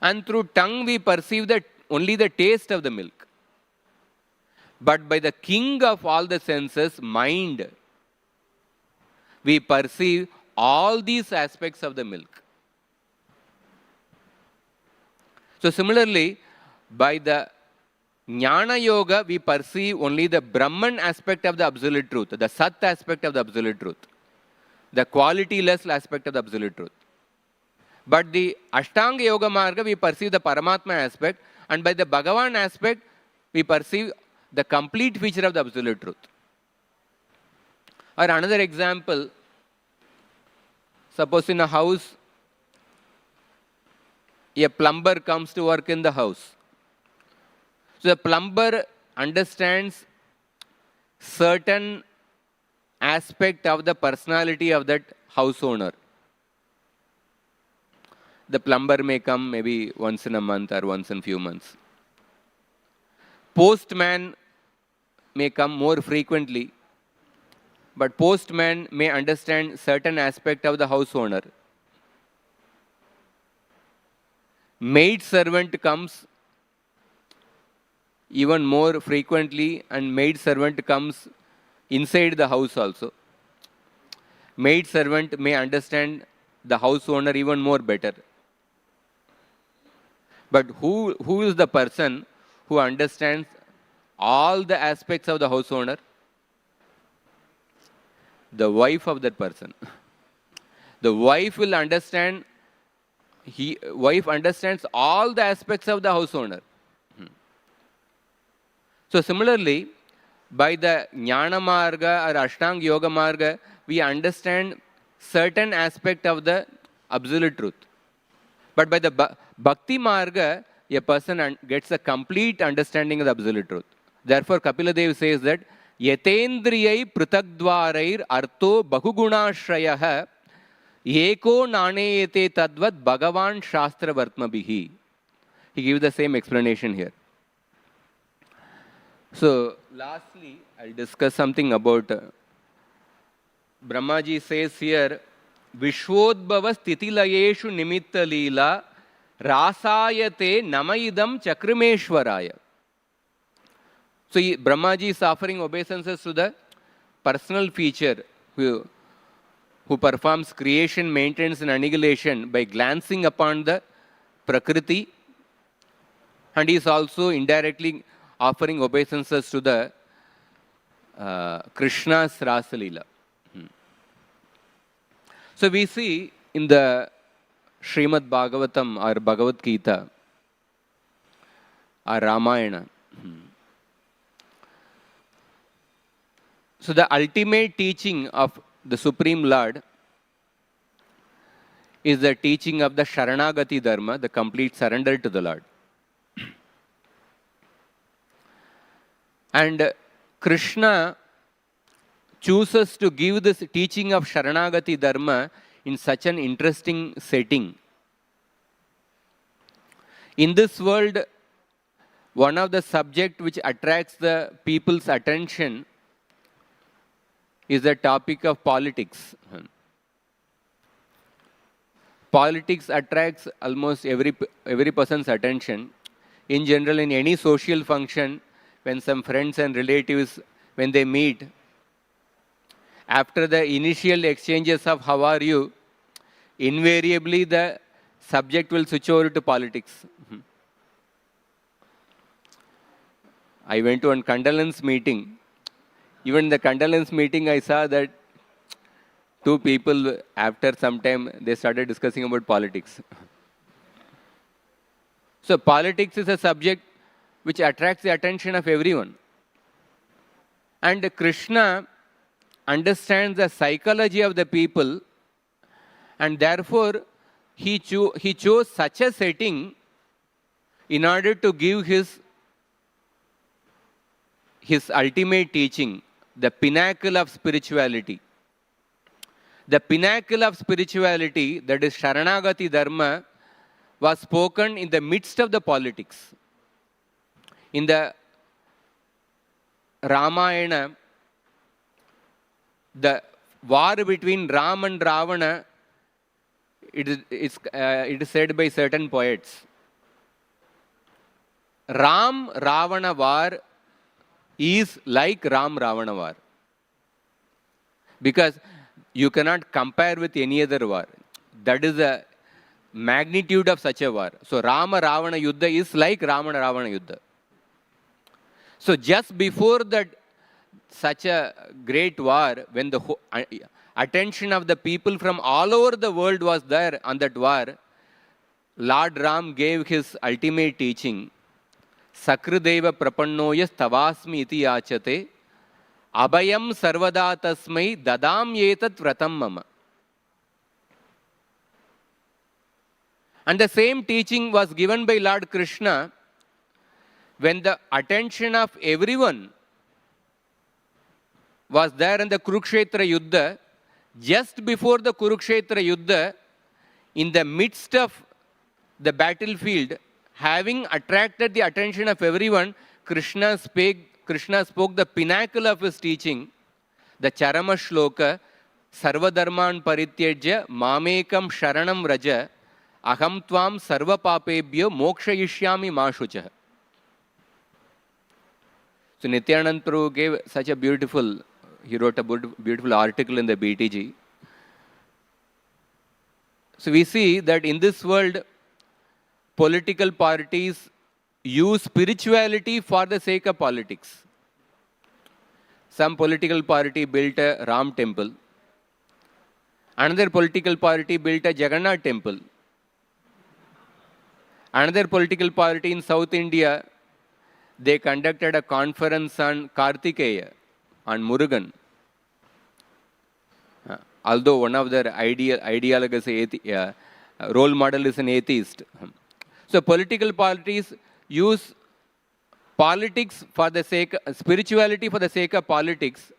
B: And through tongue, we perceive only the taste of the milk. But by the king of all the senses, mind, we perceive all these aspects of the milk. So similarly, by the Jnana Yoga, we perceive only the Brahman aspect of the absolute truth, the Sat aspect of the absolute truth, the qualityless aspect of the absolute truth. But the Ashtanga Yoga Marga, we perceive the Paramatma aspect, and by the Bhagavan aspect, we perceive the complete feature of the absolute truth. Or another example, suppose in a house, a plumber comes to work in the house. So the plumber understands certain aspect of the personality of that house owner. The plumber may come maybe once in a month or once in a few months. Postman may come more frequently, but postman may understand certain aspect of the house owner. Maid servant comes even more frequently, and maid servant comes inside the house also. Maid servant may understand the house owner even more better. But who is the person who understands all the aspects of the house owner? The wife of that person. The wife will understand, wife understands all the aspects of the house owner. So similarly, by the Jnana Marga or Ashtanga Yoga Marga, we understand certain aspect of the absolute truth. But by the Bhakti Marga, a person gets a complete understanding of the absolute truth. Therefore, Kapila Dev says that Yatendriyai Prithagdvarair Artho Bahuguna Eko Naneyete Tadvat Bhagavan Shastra Vartmabihi. He gives the same explanation here. So, lastly, I'll discuss something about Brahmaji says here, Vishwodbhava Stitilayeshu Nimitta Leela Rasayate Namaidam Chakrameshwaraya. So, Brahmaji is offering obeisances to the personal feature who performs creation, maintenance and annihilation by glancing upon the Prakriti, and he is also indirectly offering obeisances to the Krishna's Rasa Leela. So we see in the Srimad Bhagavatam or Bhagavad Gita or Ramayana. So the ultimate teaching of the Supreme Lord is the teaching of the Sharanagati Dharma, the complete surrender to the Lord. And Krishna chooses to give this teaching of Sharanagati Dharma in such an interesting setting. In this world, one of the subjects which attracts the people's attention is the topic of politics. Politics attracts almost every person's attention. In general, in any social function, when some friends and relatives, when they meet, after the initial exchanges of how are you, invariably the subject will switch over to politics. I went to a condolence meeting. Even in the condolence meeting, I saw that two people, after some time, they started discussing about politics. So politics is a subject which attracts the attention of everyone. And Krishna understands the psychology of the people And therefore, he chose such a setting in order to give his ultimate teaching, the pinnacle of spirituality. The pinnacle of spirituality, that is Sharanagati Dharma, was spoken in the midst of the politics. In the Ramayana, the war between Ram and Ravana, it is said by certain poets. Ram Ravana war is like Ram Ravana war. Because you cannot compare with any other war. That is the magnitude of such a war. So Rama Ravana Yuddha is like Rama Ravana Yuddha. So just before that such a great war, when the attention of the people from all over the world was there on that war, Lord Ram gave his ultimate teaching. Sakrideva prapannoyas tavasmi iti yachate abhayam sarvada tasmai dadam yetat vratam mama. And the same teaching was given by Lord Krishna when the attention of everyone was there in the Kurukshetra Yuddha. Just before the Kurukshetra Yuddha, in the midst of the battlefield, having attracted the attention of everyone, Krishna spoke the pinnacle of his teaching, the Charama Shloka, Sarvadharman Parityajya Mamekam Sharanam Raja Aham Tvam Sarva Papebhyo Mokshayishyami Mashucha. So Nityanand Prabhu gave such a beautiful, he wrote a beautiful article in the BTG. So we see that in this world, political parties use spirituality for the sake of politics. Some political party built a Ram temple. Another political party built a Jagannath temple. Another political party in South India, they conducted a conference on Kartikeya, on Murugan. Although one of their ideologies, role model is an atheist. So political parties use politics for the sake, spirituality for the sake of politics,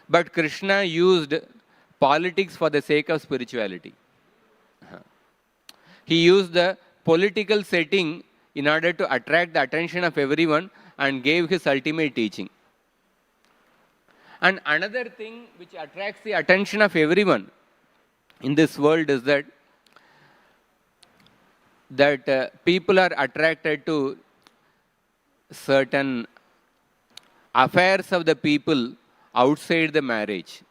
B: but Krishna used politics for the sake of spirituality. He used the political setting in order to attract the attention of everyone and gave his ultimate teaching. And another thing which attracts the attention of everyone in this world is that people are attracted to certain affairs of the people outside the marriage.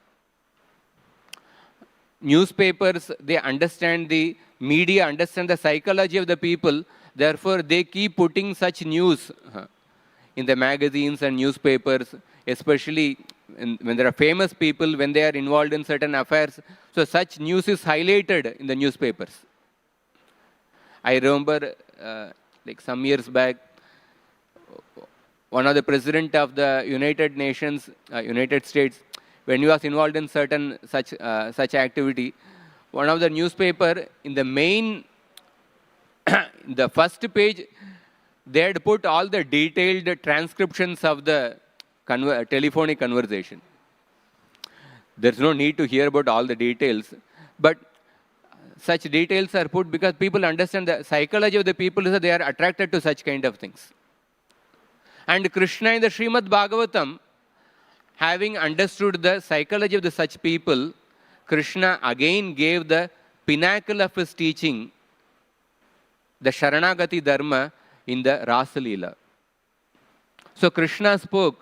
B: Newspapers, they understand the media, understand the psychology of the people, therefore they keep putting such news in the magazines and newspapers, especially when there are famous people, when they are involved in certain affairs. So such news is highlighted in the newspapers. I remember like some years back, one of the president of the United Nations, United States, when he was involved in certain such activity, one of the newspaper in the main, the first page, they had put all the detailed transcriptions of the telephonic conversation. There's no need to hear about all the details, but such details are put because people understand the psychology of the people, so they are attracted to such kind of things. And Krishna in the Srimad Bhagavatam, having understood the psychology of the such people, Krishna again gave the pinnacle of his teaching, the Sharanagati Dharma, in the Rasa Leela. So Krishna spoke,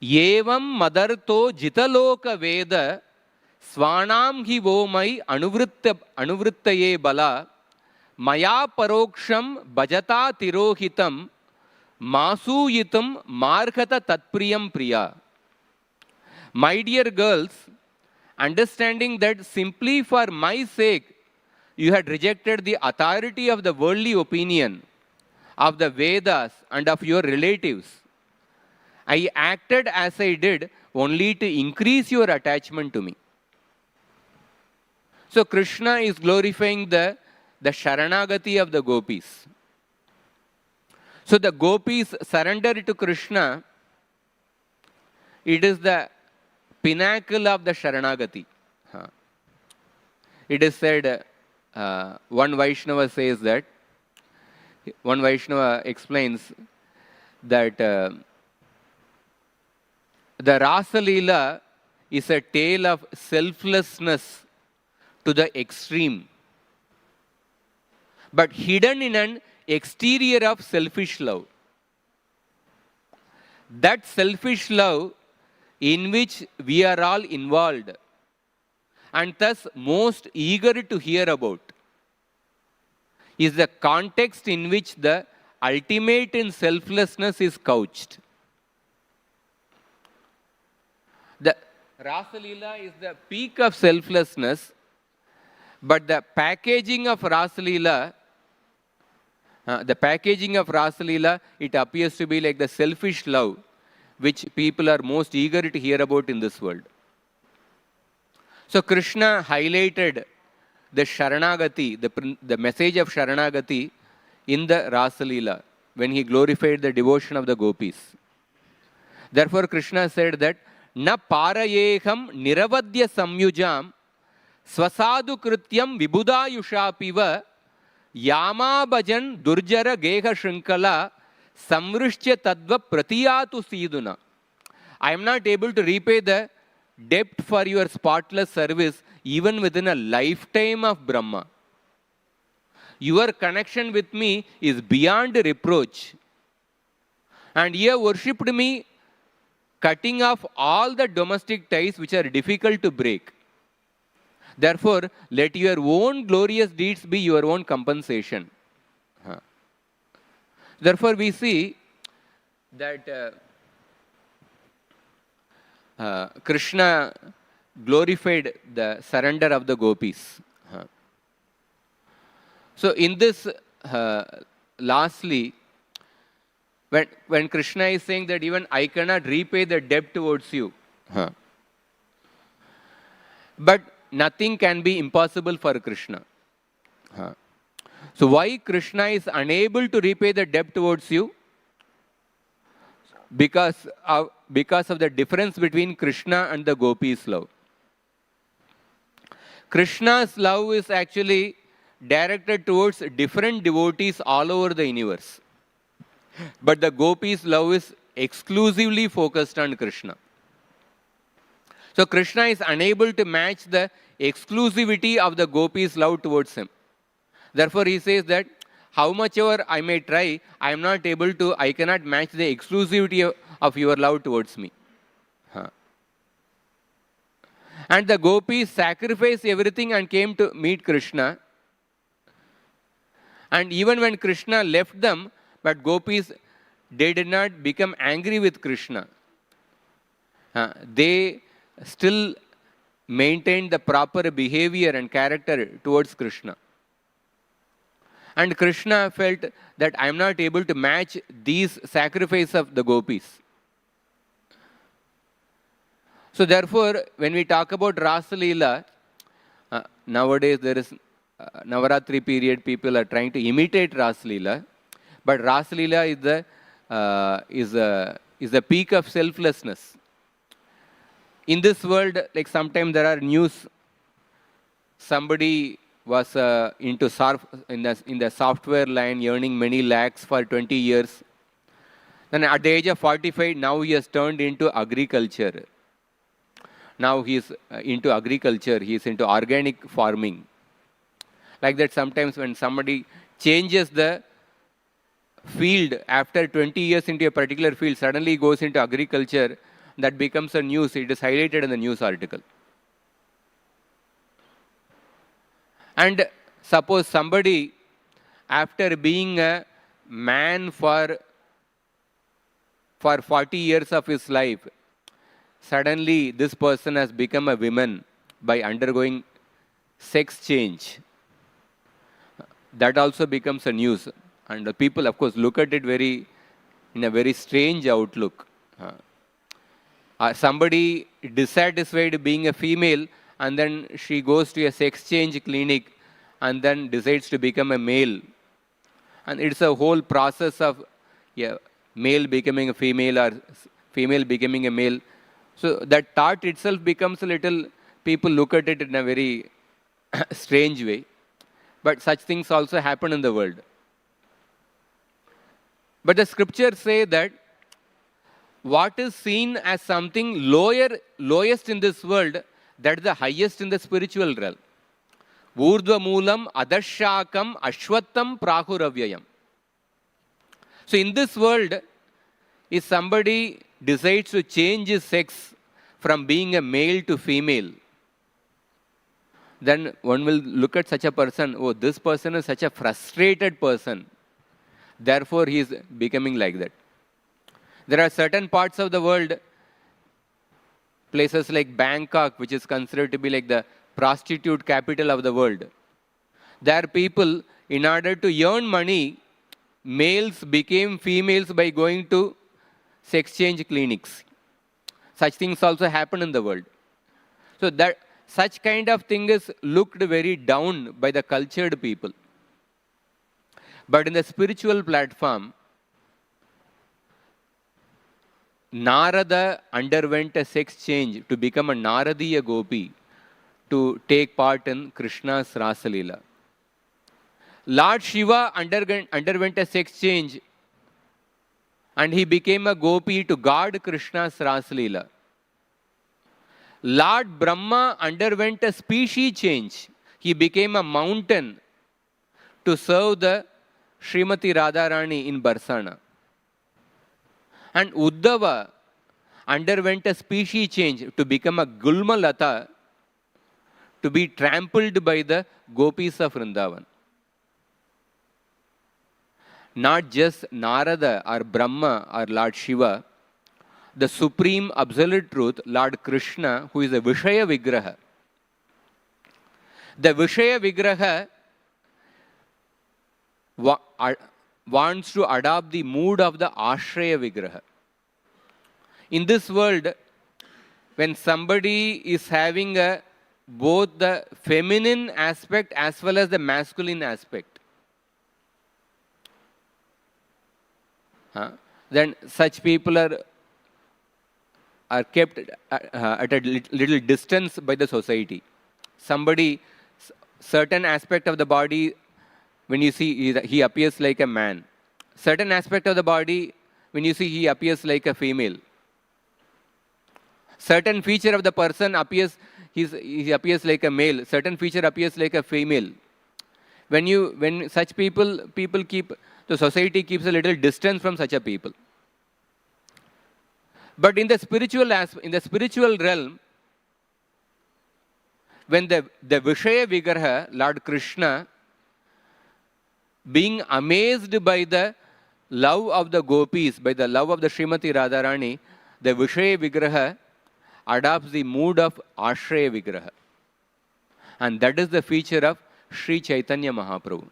B: Yevam madarto jitaloka veda svanam hi vomai anuvrittaye bala maya paroksham bhajata tirohitam masuyitam marghata tatpriyam priya. My dear girls, understanding that simply for my sake you had rejected the authority of the worldly opinion, of the Vedas and of your relatives, I acted as I did only to increase your attachment to me. So Krishna is glorifying the Sharanagati of the gopis. So the gopis surrender to Krishna. It is the pinnacle of the Sharanagati. It is said, one Vaishnava says that, one Vaishnava explains that the Rasa Leela is a tale of selflessness to the extreme, but hidden in an exterior of selfish love. That selfish love in which we are all involved and thus most eager to hear about is the context in which the ultimate in selflessness is couched. The Rasa Leela is the peak of selflessness, but the packaging of Rasa Leela, it appears to be like the selfish love which people are most eager to hear about in this world. So Krishna highlighted the Sharanagati, the message of Sharanagati in the Rasa Leela when he glorified the devotion of the gopis. Therefore Krishna said that Na parayeham niravadya samyujam swasadu krityam vibudayushapiva yama bhajan durjara geha shrinkala samvrishya tadva pratiyatu siduna. I am not able to repay the debt for your spotless service even within a lifetime of Brahma. Your connection with me is beyond reproach. And ye worshipped me, cutting off all the domestic ties which are difficult to break. Therefore, let your own glorious deeds be your own compensation. Therefore, we see that Krishna glorified the surrender of the gopis. So in this, lastly, when Krishna is saying that even I cannot repay the debt towards you, but nothing can be impossible for Krishna. So why Krishna is unable to repay the debt towards you? Because of the difference between Krishna and the gopis' love. Krishna's love is actually directed towards different devotees all over the universe. But the gopis' love is exclusively focused on Krishna. So Krishna is unable to match the exclusivity of the gopis' love towards him. Therefore he says that how much ever I may try, I cannot match the exclusivity of your love towards me. And the gopis sacrificed everything and came to meet Krishna. And even when Krishna left them, but gopis, they did not become angry with Krishna. They still maintained the proper behavior and character towards Krishna. And Krishna felt that I am not able to match these sacrifices of the gopis. So therefore, when we talk about Rasa Leela, nowadays there is Navaratri period, people are trying to imitate Rasa Leela, but Rasa Leela is the peak of selflessness. In this world, like sometimes there are news, somebody was in the software line earning many lakhs for 20 years. Then at the age of 45, now he has turned into agriculture. Now he is into agriculture, he is into organic farming. Like that, sometimes when somebody changes the field after 20 years into a particular field, suddenly goes into agriculture, that becomes a news, it is highlighted in the news article. And suppose somebody, after being a man for 40 years of his life, suddenly this person has become a woman by undergoing sex change. That also becomes a news. And the people, of course, look at it in a very strange outlook. Somebody dissatisfied being a female and then she goes to a sex change clinic and then decides to become a male. And it's a whole process of male becoming a female or female becoming a male. So that thought itself becomes a little, people look at it in a very strange way. But such things also happen in the world. But the scriptures say that what is seen as something lowest in this world, that is the highest in the spiritual realm. Urdhva moolam adashakam ashwattam prahuravyayam. So in this world, if somebody decides to change his sex from being a male to female, then one will look at such a person, oh, this person is such a frustrated person. Therefore, he is becoming like that. There are certain parts of the world, places like Bangkok, which is considered to be like the prostitute capital of the world. There people, in order to earn money, males became females by going to sex change clinics. Such things also happen in the world. So that such kind of thing is looked very down by the cultured people. But in the spiritual platform, Narada underwent a sex change to become a Naradiya Gopi to take part in Krishna's Rasa Leela. Lord Shiva underwent a sex change and he became a Gopi to guard Krishna's Rasa Leela. Lord Brahma underwent a species change. He became a mountain to serve the Srimati Radharani in Barsana. And Uddhava underwent a species change to become a Gulmalata to be trampled by the gopis of Vrindavan. Not just Narada or Brahma or Lord Shiva, the supreme absolute truth, Lord Krishna, who is a Vishaya Vigraha. The Vishaya Vigraha wants to adopt the mood of the Ashraya Vigraha. In this world, when somebody is having both the feminine aspect as well as the masculine aspect, then such people are kept at a little distance by the society. Somebody, certain aspect of the body, when you see, he appears like a man. Certain aspect of the body, when you see, he appears like a female. Certain feature of the person appears, he appears like a male. Certain feature appears like a female. When such people keep, the society keeps a little distance from such a people. But in the spiritual realm, when the Vishaya Vigraha, Lord Krishna, being amazed by the love of the gopis, by the love of the Srimati Radharani, the Vishaya Vigraha adopts the mood of Ashraya Vigraha. And that is the feature of Sri Chaitanya Mahaprabhu.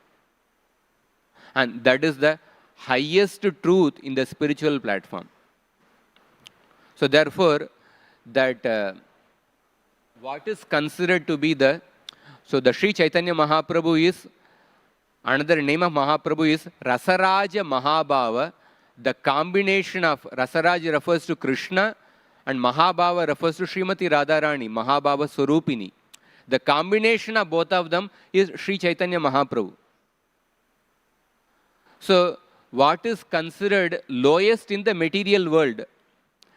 B: And that is the highest truth in the spiritual platform. So therefore, that what is considered to be the Sri Chaitanya Mahaprabhu is, another name of Mahaprabhu is Rasaraja Mahabhava. The combination of Rasaraja refers to Krishna and Mahabhava refers to Srimati Radharani, Mahabhava Swarupini. The combination of both of them is Sri Chaitanya Mahaprabhu. So what is considered lowest in the material world,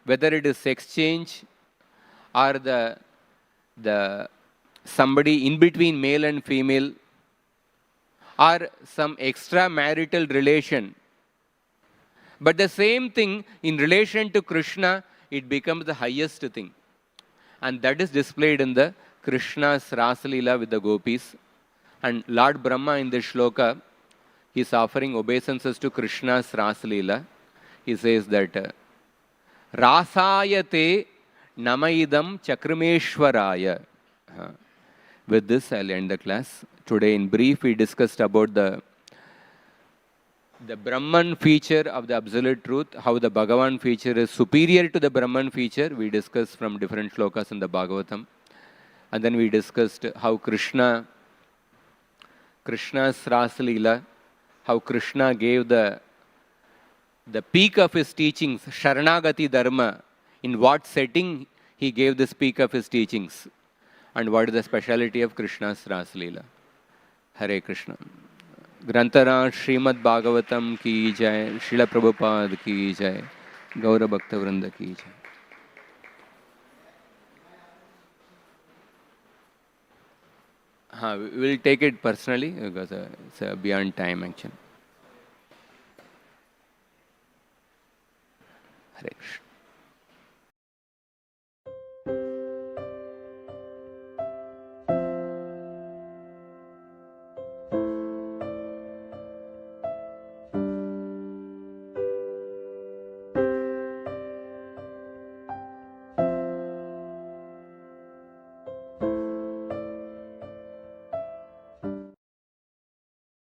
B: whether it is sex change or the somebody in between male and female, or some extramarital relation. But the same thing in relation to Krishna, it becomes the highest thing. And that is displayed in the Krishna's Rasa Leela with the gopis. And Lord Brahma in this shloka, he is offering obeisances to Krishna's Rasa Leela. He says that Rasayate Namaidam Chakrameshwaraya. With this, I'll end the class. Today, in brief, we discussed about the Brahman feature of the Absolute Truth, how the Bhagavan feature is superior to the Brahman feature. We discussed from different shlokas in the Bhagavatam. And then we discussed how Krishna's Rasa Leela, how Krishna gave the peak of his teachings, Sharanagati Dharma, in what setting he gave this peak of his teachings, and what is the speciality of Krishna's Rasa Leela. Hare Krishna. Grantara Srimad Bhagavatam ki jai, Srila Prabhupada ki jai, Gaura Bhakta Vrinda ki jai. We will take it personally because it's beyond time actually. Hare Krishna.